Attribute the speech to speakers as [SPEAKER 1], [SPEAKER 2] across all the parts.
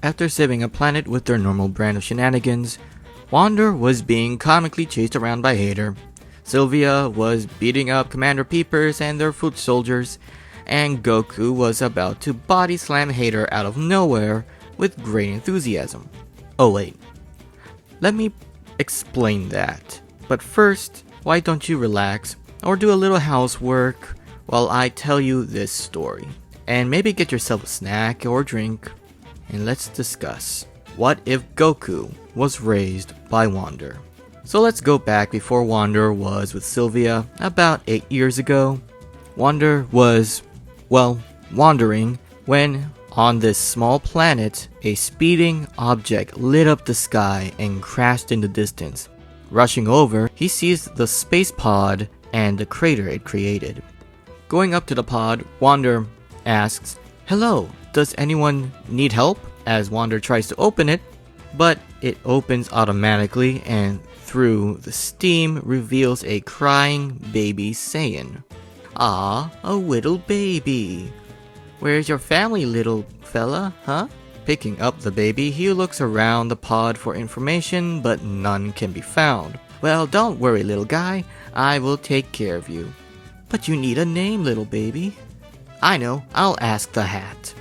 [SPEAKER 1] After saving a planet with their normal brand of shenanigans, Wander was being comically chased around by Hater. Sylvia was beating up Commander Peepers and their foot soldiers, and Goku was about to body slam Hater out of nowhere with great enthusiasm. Oh wait, let me explain that. But first, why don't you relax or do a little housework while I tell you this story? And maybe get yourself a snack or drink, and let's discuss. What if Goku was raised by Wander? So let's go back before Wander was with Sylvia about 8 years ago. Wander was, well, wandering when on this small planet, a speeding object lit up the sky and crashed in the distance. Rushing over, he sees the space pod and the crater it created. Going up to the pod, Wander asks, "Hello, does anyone need help?" As Wander tries to open it, but it opens automatically and through the steam reveals a crying baby Saiyan. "Ah, a little baby. Where's your family, little fella, huh?" Picking up the baby, he looks around the pod for information, but none can be found. "Well, don't worry, little guy. I will take care of you." "But you need a name, little baby." "I know. I'll ask the hat."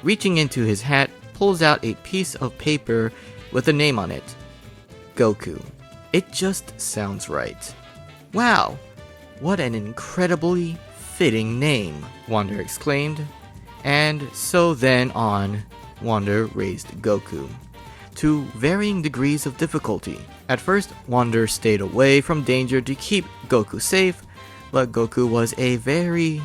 [SPEAKER 1] Reaching into his hat, pulls out a piece of paper with a name on it. Goku. It just sounds right. "Wow, what an incredibly fitting name," Wander exclaimed. And so then on, Wander raised Goku to varying degrees of difficulty. At first, Wander stayed away from danger to keep Goku safe, but Goku was a very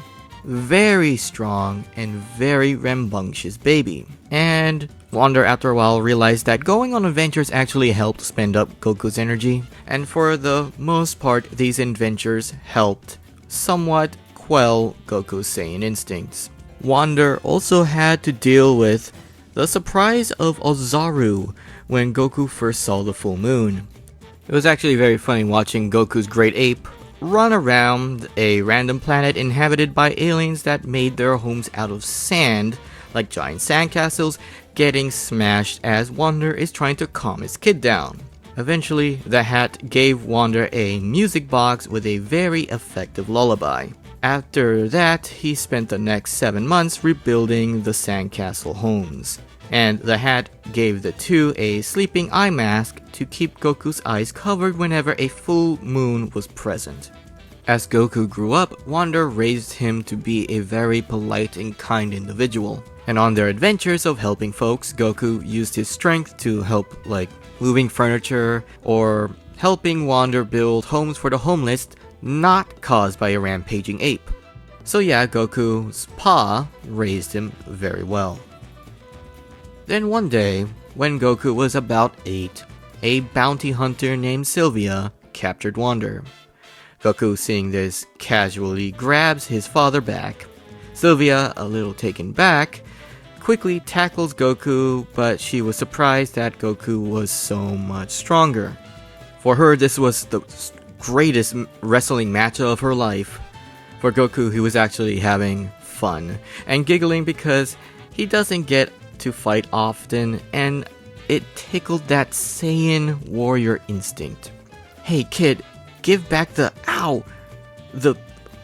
[SPEAKER 1] strong and very rambunctious baby. And Wander after a while realized that going on adventures actually helped spend up Goku's energy, and for the most part these adventures helped somewhat quell Goku's Saiyan instincts. Wander also had to deal with the surprise of Ozaru when Goku first saw the full moon. It was actually very funny watching Goku's great ape run around a random planet inhabited by aliens that made their homes out of sand, like giant sandcastles, getting smashed as Wander is trying to calm his kid down. Eventually, the hat gave Wander a music box with a very effective lullaby. After that, he spent the next 7 months rebuilding the sandcastle homes. And the hat gave the two a sleeping eye mask to keep Goku's eyes covered whenever a full moon was present. As Goku grew up, Wander raised him to be a very polite and kind individual. And on their adventures of helping folks, Goku used his strength to help, like moving furniture or helping Wander build homes for the homeless, not caused by a rampaging ape. So yeah, Goku's pa raised him very well. Then one day, when Goku was about 8, a bounty hunter named Sylvia captured Wander. Goku, seeing this, casually grabs his father back. Sylvia, a little taken back, quickly tackles Goku, but she was surprised that Goku was so much stronger. For her, this was the greatest wrestling match of her life. For Goku, he was actually having fun and giggling because he doesn't get to fight often, and it tickled that Saiyan warrior instinct. "Hey kid, give back the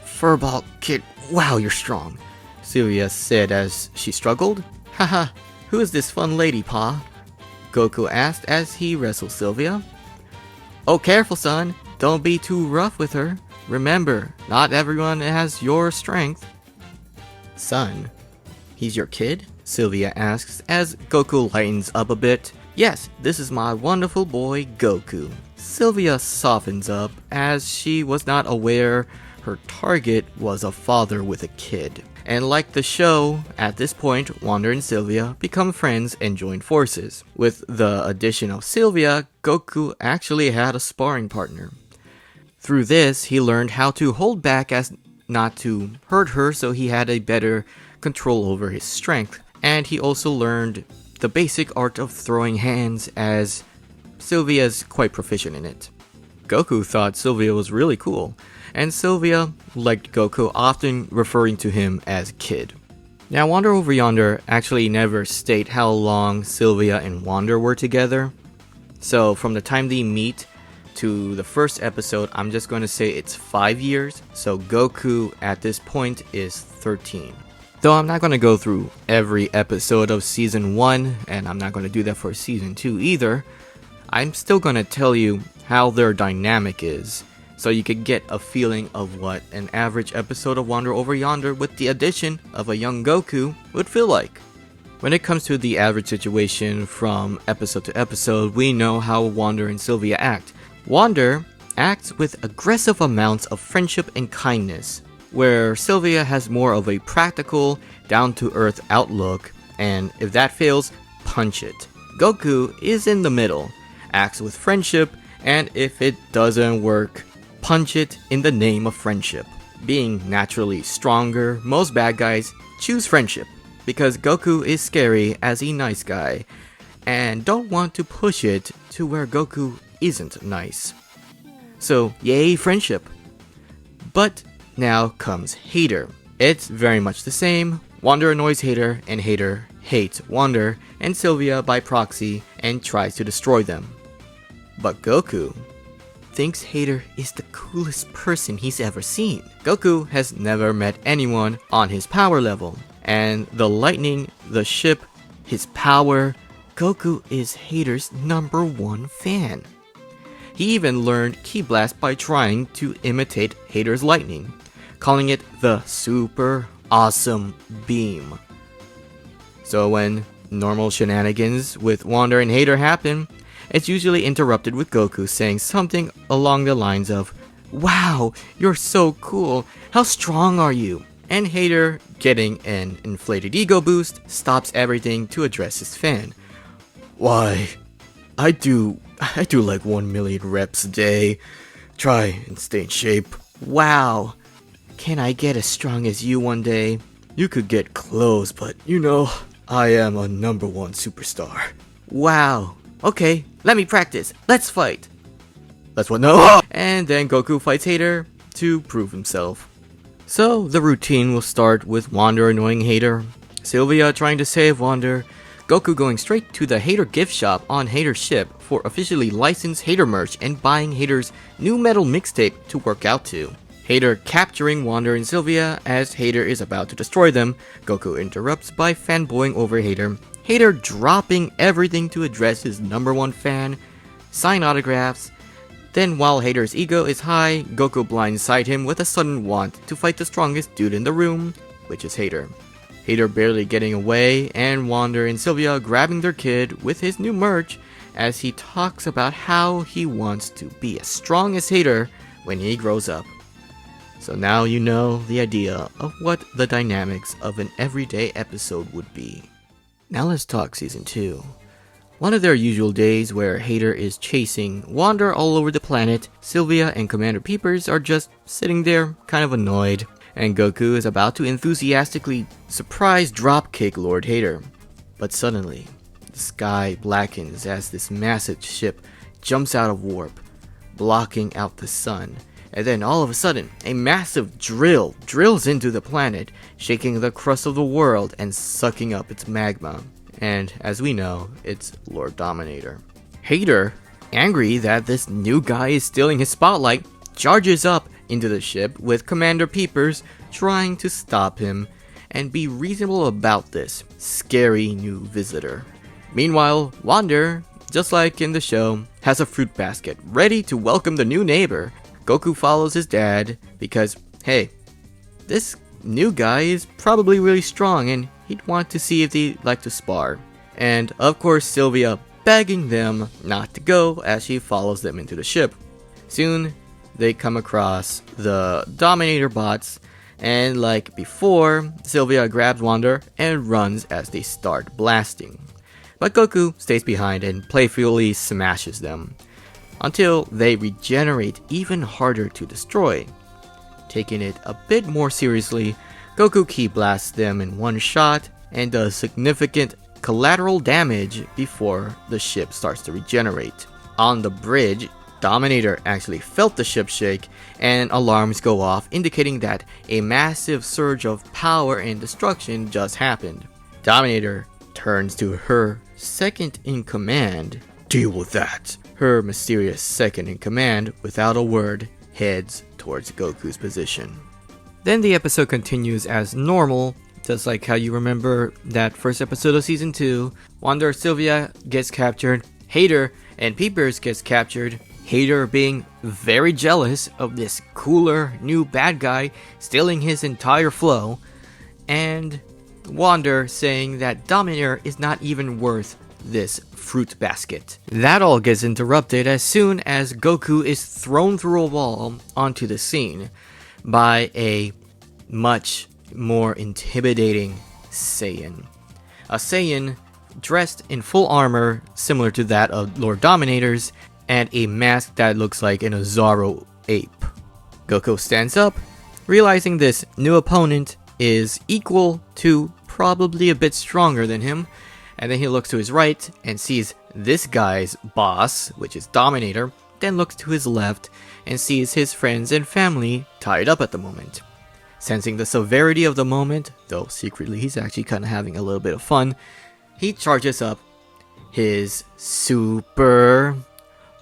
[SPEAKER 1] furball kid. Wow, you're strong," Sylvia said as she struggled. "Haha, who is this fun lady, Pa?" Goku asked as he wrestled Sylvia. "Oh, careful son, don't be too rough with her. Remember, not everyone has your strength." "Son, he's your kid?" Sylvia asks as Goku lightens up a bit. "Yes, this is my wonderful boy, Goku." Sylvia softens up as she was not aware her target was a father with a kid. And like the show, at this point, Wander and Sylvia become friends and join forces. With the addition of Sylvia, Goku actually had a sparring partner. Through this, he learned how to hold back as not to hurt her, so he had a better control over his strength. And he also learned the basic art of throwing hands, as Sylvia's quite proficient in it. Goku thought Sylvia was really cool, and Sylvia liked Goku, often referring to him as kid. Now, Wander Over Yonder actually never state how long Sylvia and Wander were together. So, from the time they meet to the first episode, I'm just going to say it's 5 years. So, Goku at this point is 13. Though I'm not going to go through every episode of Season 1, and I'm not going to do that for Season 2 either, I'm still going to tell you how their dynamic is, so you could get a feeling of what an average episode of Wander Over Yonder with the addition of a young Goku would feel like. When it comes to the average situation from episode to episode, we know how Wander and Sylvia act. Wander acts with aggressive amounts of friendship and kindness, where Sylvia has more of a practical, down-to-earth outlook, and if that fails, punch it. Goku is in the middle, acts with friendship, and if it doesn't work, punch it in the name of friendship. Being naturally stronger, most bad guys choose friendship, because Goku is scary as a nice guy, and don't want to push it to where Goku isn't nice. So, yay friendship. But now comes Hater. It's very much the same. Wander annoys Hater, and Hater hates Wander and Sylvia by proxy and tries to destroy them. But Goku thinks Hater is the coolest person he's ever seen. Goku has never met anyone on his power level, and the lightning, the ship, his power, Goku is Hater's #1 fan. He even learned Ki Blast by trying to imitate Hater's lightning, calling it the super awesome beam. So when normal shenanigans with Wander and Hater happen, it's usually interrupted with Goku saying something along the lines of, "Wow, you're so cool, how strong are you?" And Hater, getting an inflated ego boost, stops everything to address his fan. "Why, I do like 1 million reps a day. Try and stay in shape." "Wow, can I get as strong as you one day?" "You could get close, but I am a #1 superstar." "Wow, okay, let me practice. Let's fight." "That's what no." And then Goku fights Hater to prove himself. So the routine will start with Wander annoying Hater, Sylvia trying to save Wander, Goku going straight to the Hater gift shop on Hater's ship for officially licensed Hater merch and buying Hater's new metal mixtape to work out to. Hater capturing Wander and Sylvia as Hater is about to destroy them. Goku interrupts by fanboying over Hater. Hater dropping everything to address his #1 fan, sign autographs. Then while Hater's ego is high, Goku blindside him with a sudden want to fight the strongest dude in the room, which is Hater. Hater barely getting away, and Wander and Sylvia grabbing their kid with his new merch as he talks about how he wants to be as strong as Hater when he grows up. So now you know the idea of what the dynamics of an everyday episode would be. Now let's talk Season 2. One of their usual days where Hater is chasing Wander all over the planet, Sylvia and Commander Peepers are just sitting there, kind of annoyed, and Goku is about to enthusiastically surprise dropkick Lord Hater. But suddenly, the sky blackens as this massive ship jumps out of warp, blocking out the sun. And then all of a sudden, a massive drill drills into the planet, shaking the crust of the world and sucking up its magma. And as we know, it's Lord Dominator. Hater, angry that this new guy is stealing his spotlight, charges up into the ship with Commander Peepers trying to stop him and be reasonable about this scary new visitor. Meanwhile, Wander, just like in the show, has a fruit basket ready to welcome the new neighbor. Goku follows his dad because, hey, this new guy is probably really strong and he'd want to see if they'd like to spar. And of course Sylvia begging them not to go as she follows them into the ship. Soon they come across the Dominator bots, and like before, Sylvia grabs Wander and runs as they start blasting. But Goku stays behind and playfully smashes them until they regenerate even harder to destroy. Taking it a bit more seriously, Goku Ki blasts them in one shot and does significant collateral damage before the ship starts to regenerate. On the bridge, Dominator actually felt the ship shake, and alarms go off indicating that a massive surge of power and destruction just happened. Dominator turns to her second in command. Deal with that. Her mysterious second in command, without a word, heads towards Goku's position. Then the episode continues as normal, just like how you remember that first episode of Season 2. Wander Sylvia gets captured, Hater and Peepers gets captured, Hater being very jealous of this cooler new bad guy stealing his entire flow, and Wander saying that Dominator is not even worth this fruit basket. That all gets interrupted as soon as Goku is thrown through a wall onto the scene by a much more intimidating Saiyan. A Saiyan dressed in full armor similar to that of Lord Dominator's, and a mask that looks like an Ozaru ape. Goku stands up, realizing this new opponent is equal to, probably a bit stronger than him, and then he looks to his right and sees this guy's boss, which is Dominator, then looks to his left and sees his friends and family tied up at the moment. Sensing the severity of the moment, though secretly he's actually kind of having a little bit of fun, he charges up his super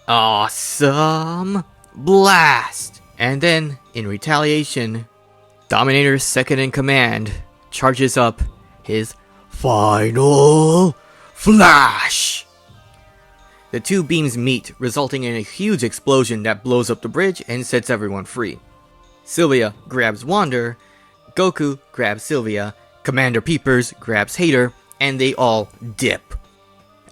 [SPEAKER 1] awesome blast. And then, in retaliation, Dominator's second in command charges up his final flash. The two beams meet, resulting in a huge explosion that blows up the bridge and sets everyone free. Sylvia grabs Wander, Goku grabs Sylvia, Commander Peepers grabs Hater, and they all dip.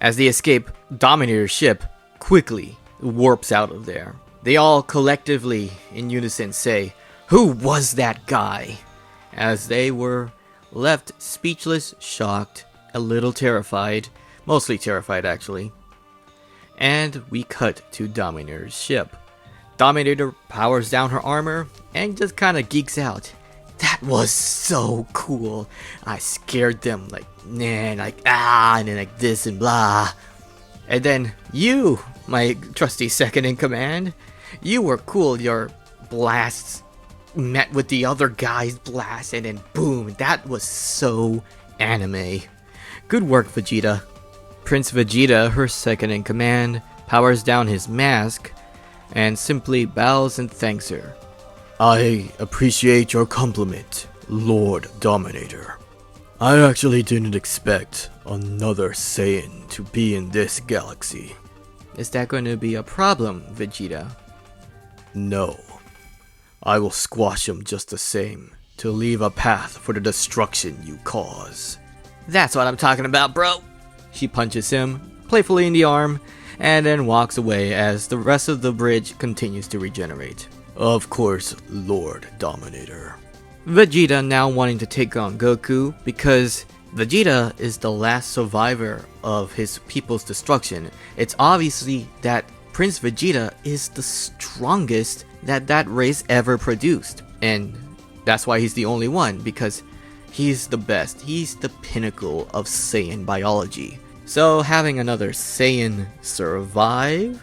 [SPEAKER 1] As they escape, Dominator's ship quickly warps out of there. They all collectively, in unison, say, "Who was that guy?" As they were left speechless, shocked, a little terrified, mostly terrified actually. And we cut to Dominator's ship. Dominator powers down her armor and just kind of geeks out. That was so cool. I scared them like, and then like this and blah. And then you, my trusty second in command, you were cool. Your blasts met with the other guy's blast, and then boom, that was so anime. Good work, Vegeta. Prince Vegeta, her second in command, powers down his mask and simply bows and thanks her. I appreciate your compliment, Lord Dominator. I actually didn't expect another Saiyan to be in this galaxy. Is that going to be a problem, Vegeta? No. I will squash him just the same, to leave a path for the destruction you cause. That's what I'm talking about, bro! She punches him, playfully in the arm, and then walks away as the rest of the bridge continues to regenerate. Of course, Lord Dominator. Vegeta now wanting to take on Goku because Vegeta is the last survivor of his people's destruction. It's obviously that Prince Vegeta is the strongest that race ever produced. And that's why he's the only one, because he's the best. He's the pinnacle of Saiyan biology. So having another Saiyan survive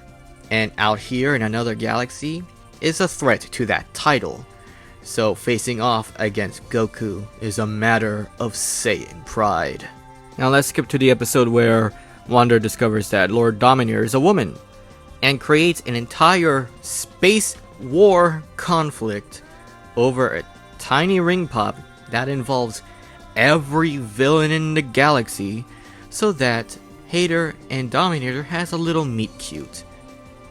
[SPEAKER 1] and out here in another galaxy is a threat to that title. So facing off against Goku is a matter of Saiyan pride. Now let's skip to the episode where Wander discovers that Lord Dominator is a woman and creates an entire space war conflict over a tiny ring pop that involves every villain in the galaxy, so that Hater and Dominator has a little meet cute.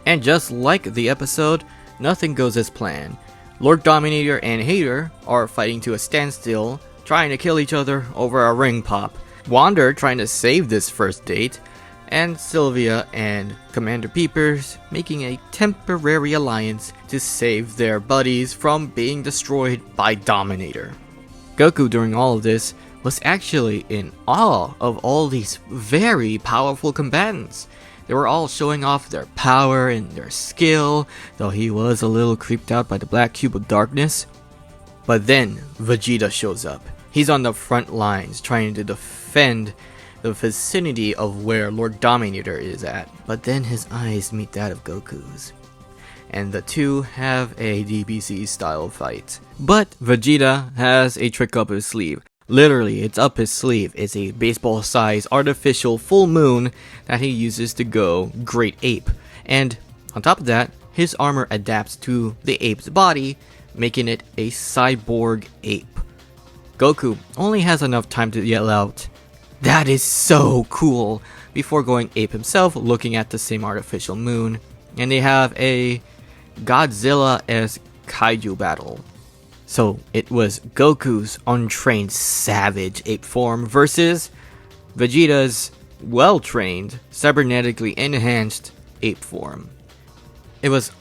[SPEAKER 1] And just like the episode, nothing goes as planned. Lord Dominator and Hater are fighting to a standstill, trying to kill each other over a ring pop. Wander trying to save this first date, and Sylvia and Commander Peepers making a temporary alliance to save their buddies from being destroyed by Dominator. Goku during all of this was actually in awe of all these very powerful combatants. They were all showing off their power and their skill, though he was a little creeped out by the black cube of darkness. But then Vegeta shows up. He's on the front lines trying to defend the vicinity of where Lord Dominator is at. But then his eyes meet that of Goku's. and the two have a DBZ style fight. But Vegeta has a trick up his sleeve. Literally, it's up his sleeve. It's a baseball-sized artificial full moon that he uses to go Great Ape. And on top of that, his armor adapts to the ape's body, making it a cyborg ape. Goku only has enough time to yell out, "That is so cool!" before going ape himself, looking at the same artificial moon. And they have a Godzilla-esque kaiju battle. So it was Goku's untrained savage ape form versus Vegeta's well-trained, cybernetically enhanced ape form. It was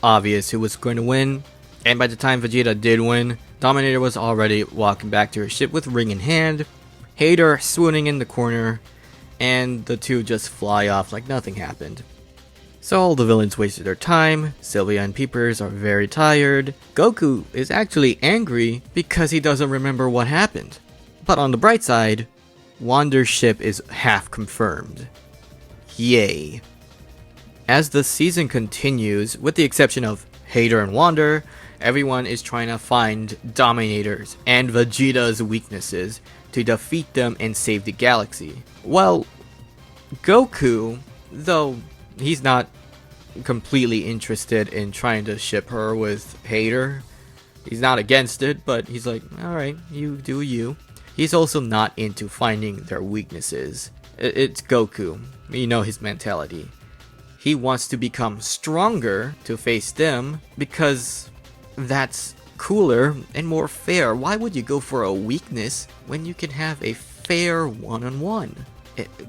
[SPEAKER 1] obvious who was going to win, and by the time Vegeta did win, Dominator was already walking back to her ship with ring in hand, Hater swooning in the corner, and the two just fly off like nothing happened. So all the villains wasted their time, Sylvia and Peepers are very tired, Goku is actually angry because he doesn't remember what happened. But on the bright side, Wander's ship is half confirmed. Yay. As the season continues, with the exception of Hater and Wander, everyone is trying to find Dominator's and Vegeta's weaknesses to defeat them and save the galaxy. Well, Goku, though he's not completely interested in trying to ship her with Hater. He's not against it, but he's like, alright, you do you. He's also not into finding their weaknesses. It's Goku. You know his mentality. He wants to become stronger to face them because that's cooler and more fair. Why would you go for a weakness when you can have a fair one-on-one?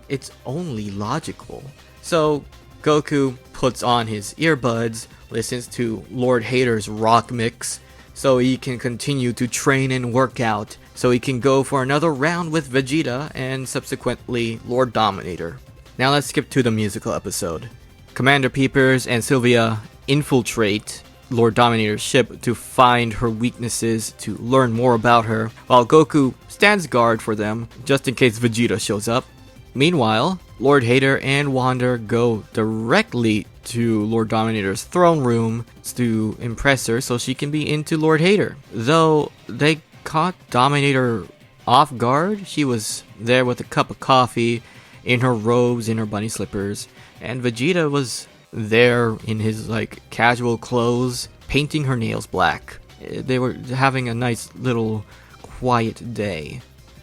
[SPEAKER 1] It's only logical. So Goku puts on his earbuds, listens to Lord Hater's rock mix, so he can continue to train and work out, so he can go for another round with Vegeta and subsequently Lord Dominator. Now let's skip to the musical episode. Commander Peepers and Sylvia infiltrate Lord Dominator's ship to find her weaknesses, to learn more about her, while Goku stands guard for them just in case Vegeta shows up. Meanwhile, Lord Hater and Wander go directly to Lord Dominator's throne room to impress her so she can be into Lord Hater. Though they caught Dominator off guard, she was there with a cup of coffee, in her robes, in her bunny slippers, and Vegeta was there in his casual clothes, painting her nails black. They were having a nice little quiet day.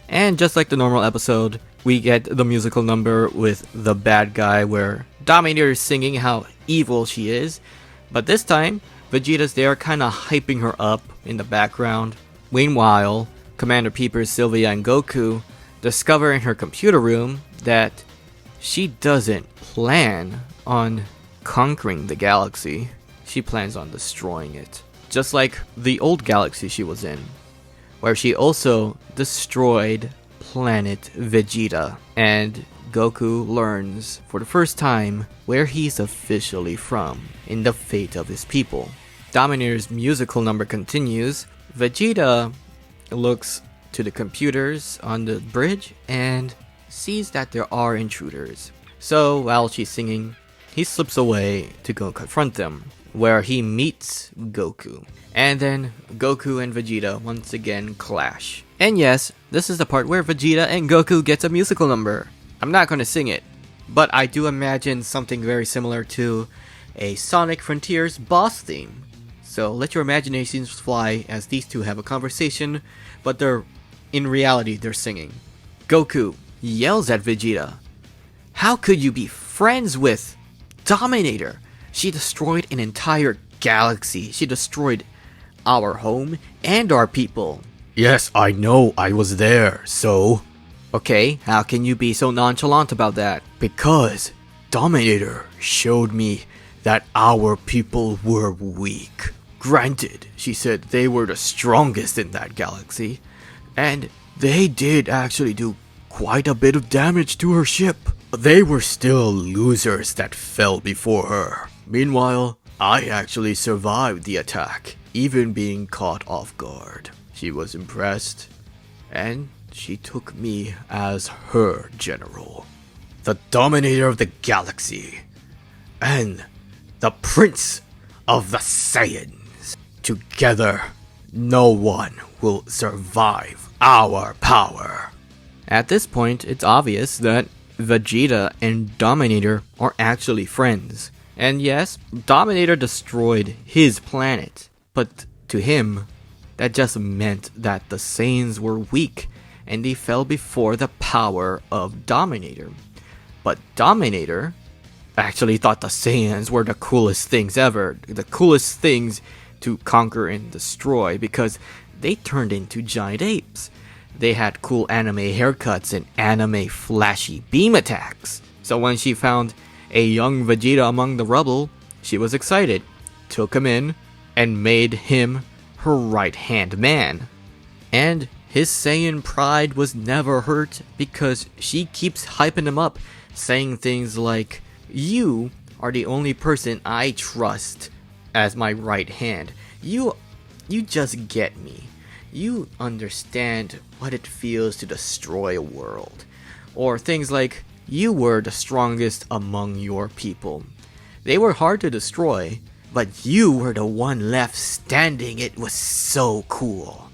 [SPEAKER 1] And just like the normal episode, we get the musical number with the bad guy where Dominator is singing how evil she is, but this time Vegeta's there kinda hyping her up in the background. Meanwhile, Commander Peepers, Sylvia, and Goku discover in her computer room that she doesn't plan on conquering the galaxy. She plans on destroying it. Just like the old galaxy she was in, where she also destroyed planet Vegeta. And Goku learns for the first time where he's officially from in the fate of his people. Dominator's musical number continues. Vegeta looks to the computers on the bridge and sees that there are intruders. So while she's singing, he slips away to go confront them, where he meets Goku. And then Goku and Vegeta once again clash. And yes, this is the part where Vegeta and Goku gets a musical number. I'm not going to sing it, but I do imagine something very similar to a Sonic Frontiers boss theme. So let your imaginations fly as these two have a conversation, but in reality they're singing. Goku yells at Vegeta, "How could you be friends with Dominator? She destroyed an entire galaxy. She destroyed our home and our people." "Yes, I know, I was there, so..." "Okay, how can you be so nonchalant about that?" "Because Dominator showed me that our people were weak. Granted, she said they were the strongest in that galaxy, and they did actually do quite a bit of damage to her ship. They were still losers that fell before her. Meanwhile, I actually survived the attack, even being caught off guard. She was impressed, and she took me as her general, the Dominator of the galaxy, and the Prince of the Saiyans. Together, no one will survive our power. At this point, it's obvious that Vegeta and Dominator are actually friends. And yes, Dominator destroyed his planet, but to him, that just meant that the Saiyans were weak and they fell before the power of Dominator. But Dominator actually thought the Saiyans were the coolest things ever, the coolest things to conquer and destroy, because they turned into giant apes. They had cool anime haircuts and anime flashy beam attacks. So when she found a young Vegeta among the rubble, she was excited, took him in, and made him her right-hand man. And his Saiyan pride was never hurt because she keeps hyping him up, saying things like, "You are the only person I trust as my right hand. You just get me. You understand what it feels to destroy a world." Or things like, "You were the strongest among your people. They were hard to destroy, but you were the one left standing. It was so cool."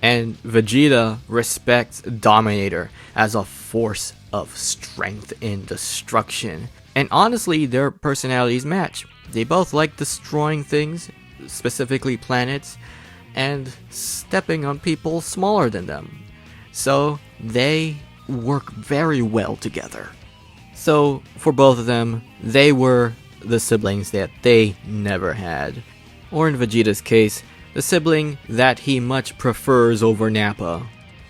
[SPEAKER 1] And Vegeta respects Dominator as a force of strength and destruction. And honestly, their personalities match. They both like destroying things, specifically planets, and stepping on people smaller than them. So they work very well together. So for both of them, they were the siblings that they never had. Or in Vegeta's case, the sibling that he much prefers over Nappa.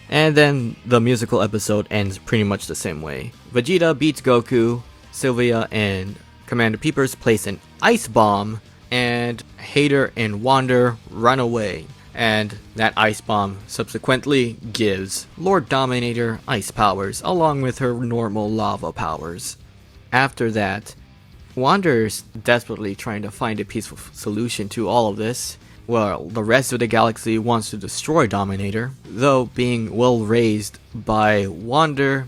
[SPEAKER 1] And then the musical episode ends pretty much the same way. Vegeta beats Goku, Sylvia and Commander Peepers place an ice bomb, and Hater and Wander run away. And that ice bomb subsequently gives Lord Dominator ice powers along with her normal lava powers. After that, Wander is desperately trying to find a peaceful solution to all of this. Well, the rest of the galaxy wants to destroy Dominator, though being well raised by Wander,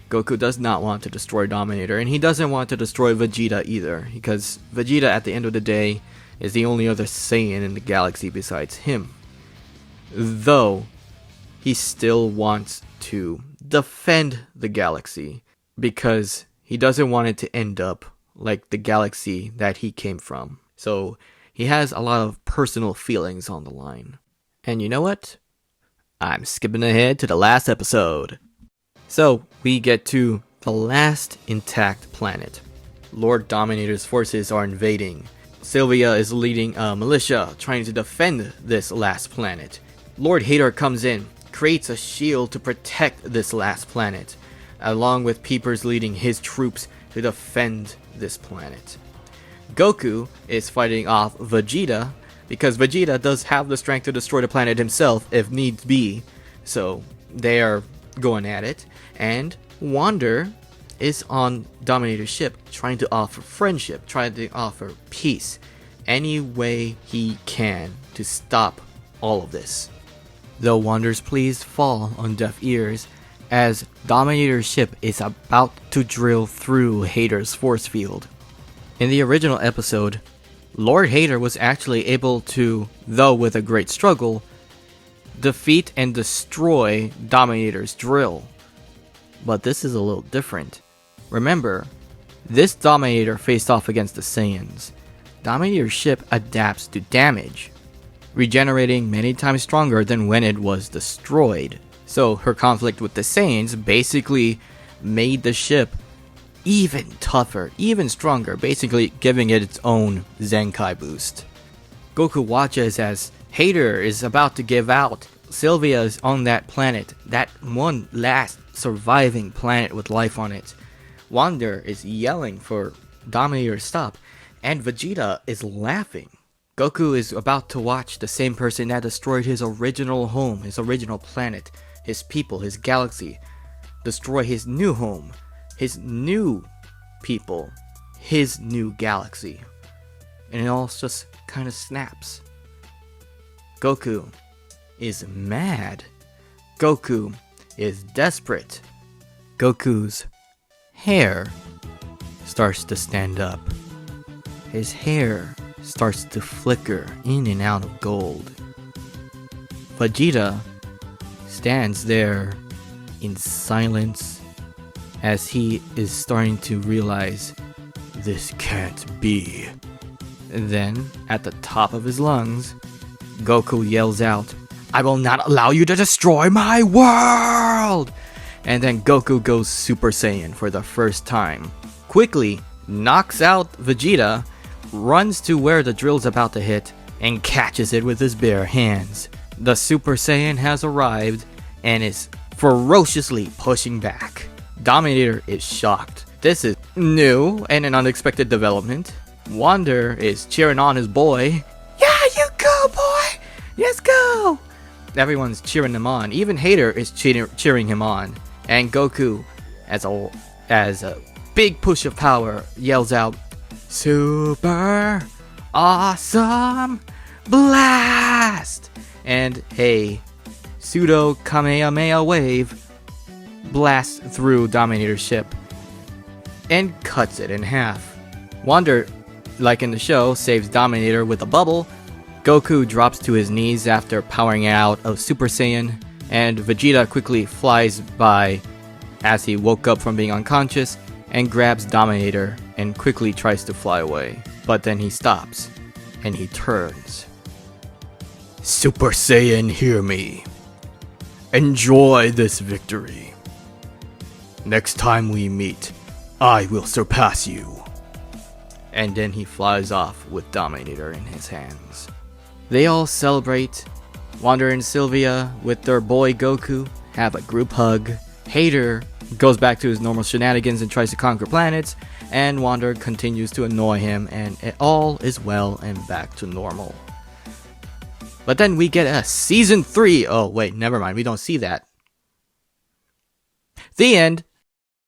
[SPEAKER 1] Goku does not want to destroy Dominator, and he doesn't want to destroy Vegeta either, because Vegeta at the end of the day is the only other Saiyan in the galaxy besides him. Though, he still wants to defend the galaxy, because he doesn't want it to end up like the galaxy that he came from. So, he has a lot of personal feelings on the line. And you know what? I'm skipping ahead to the last episode. So, we get to the last intact planet. Lord Dominator's forces are invading. Sylvia is leading a militia trying to defend this last planet. Lord Hater comes in, creates a shield to protect this last planet, along with Peepers leading his troops to defend this planet. Goku is fighting off Vegeta, because Vegeta does have the strength to destroy the planet himself if needs be, so they are going at it. And Wander is on Dominator's ship, trying to offer friendship, trying to offer peace, any way he can to stop all of this. Though Wander's pleas fall on deaf ears, as Dominator's ship is about to drill through Hater's force field. In the original episode, Lord Hater was actually able to, though with a great struggle, defeat and destroy Dominator's drill. But this is a little different. Remember, this Dominator faced off against the Saiyans. Dominator's ship adapts to damage, regenerating many times stronger than when it was destroyed. So her conflict with the Saiyans basically made the ship even tougher, even stronger, basically giving it its own Zenkai boost. Goku watches as Hater is about to give out. Sylvia is on that planet, that one last surviving planet with life on it. Wander is yelling for Dominator to stop, and Vegeta is laughing. Goku is about to watch the same person that destroyed his original home, his original planet, his people, his galaxy, destroy his new home, his new people, his new galaxy. And it all just kind of snaps. Goku is mad. Goku is desperate. Goku's hair starts to stand up. His hair starts to flicker in and out of gold. Vegeta stands there in silence as he is starting to realize this can't be. Then, at the top of his lungs, Goku yells out, "I will not allow you to destroy my world!" And then Goku goes Super Saiyan for the first time. Quickly knocks out Vegeta, runs to where the drill's about to hit, and catches it with his bare hands. The Super Saiyan has arrived and is ferociously pushing back. Dominator is shocked. This is new and an unexpected development. Wander is cheering on his boy. "Yeah, you go, boy! Let's go!" Everyone's cheering him on. Even Hater is cheering him on. And Goku, as a big push of power, yells out, "Super awesome blast!" And a pseudo Kamehameha wave blasts through Dominator's ship and cuts it in half. Wander, like in the show, saves Dominator with a bubble. Goku drops to his knees after powering out of Super Saiyan, and Vegeta quickly flies by as he woke up from being unconscious and grabs Dominator and quickly tries to fly away. But then he stops and he turns. "Super Saiyan, hear me. Enjoy this victory. Next time we meet, I will surpass you." And then he flies off with Dominator in his hands. They all celebrate. Wander and Sylvia, with their boy Goku, have a group hug. Hater goes back to his normal shenanigans and tries to conquer planets, and Wander continues to annoy him, and it all is well and back to normal. But then we get a Season 3. Oh, wait, never mind. We don't see that. The end.